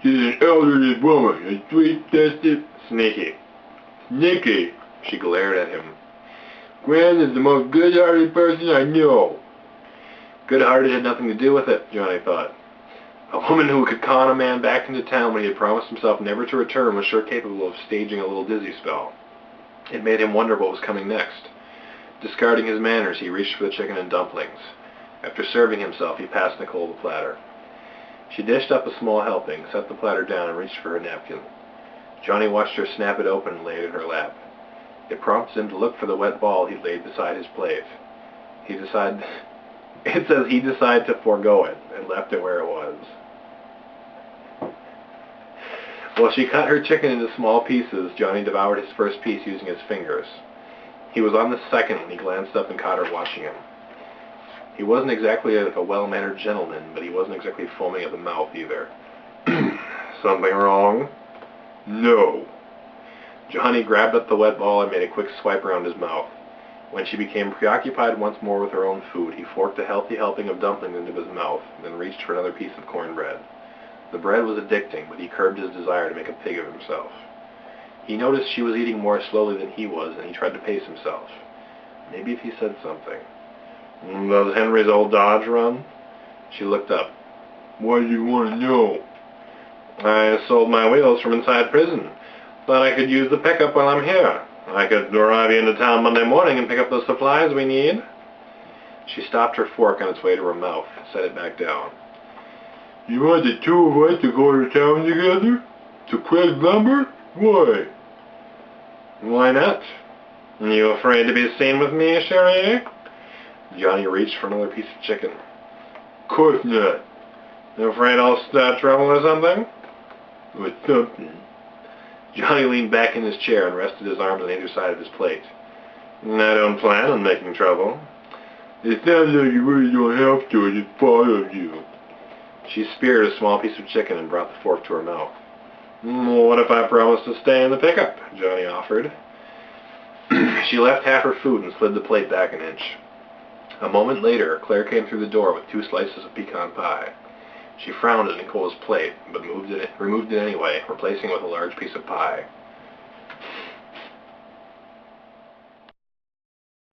She's an elderly woman, a sweet-tested Sneaky. Nicky. She glared at him. Gran is the most good-hearted person I know. Good-hearted had nothing to do with it, Johnny thought. A woman who could con a man back into town when he had promised himself never to return was sure capable of staging a little dizzy spell. It made him wonder what was coming next. Discarding his manners, he reached for the chicken and dumplings. After serving himself, he passed Nicole the platter. She dished up a small helping, set the platter down, and reached for her napkin. Johnny watched her snap it open and lay it in her lap. It prompted him to look for the wet ball he'd laid beside his plate. It says he decided to forego it and left it where it was. While she cut her chicken into small pieces, Johnny devoured his first piece using his fingers. He was on the second when he glanced up and caught her watching him. He wasn't exactly a well-mannered gentleman, but he wasn't exactly foaming at the mouth either. Something wrong? No. Johnny grabbed up the wet ball and made a quick swipe around his mouth. When she became preoccupied once more with her own food, he forked a healthy helping of dumplings into his mouth, then reached for another piece of cornbread. The bread was addicting, but he curbed his desire to make a pig of himself. He noticed she was eating more slowly than he was, and he tried to pace himself. Maybe if he said something. Does Henry's old Dodge run? She looked up. What do you want to know? I sold my wheels from inside prison. Thought I could use the pickup while I'm here. I could drive you into town Monday morning and pick up the supplies we need. She stopped her fork on its way to her mouth, set it back down. You want the two of us to go to town together? To Craig Lumber? Why? Why not? You afraid to be seen with me, Sherry? Johnny reached for another piece of chicken. Course not. You afraid I'll start trouble or something? Or something. Johnny leaned back in his chair and rested his arms on either side of his plate. I don't plan on making trouble. It sounds like you really don't have to. It's part of you. She speared a small piece of chicken and brought the fork to her mouth. What if I promise to stay in the pickup? Johnny offered. She left half her food and slid the plate back an inch. A moment later, Claire came through the door with 2 slices of pecan pie. She frowned at Nicole's plate, but removed it anyway, replacing it with a large piece of pie.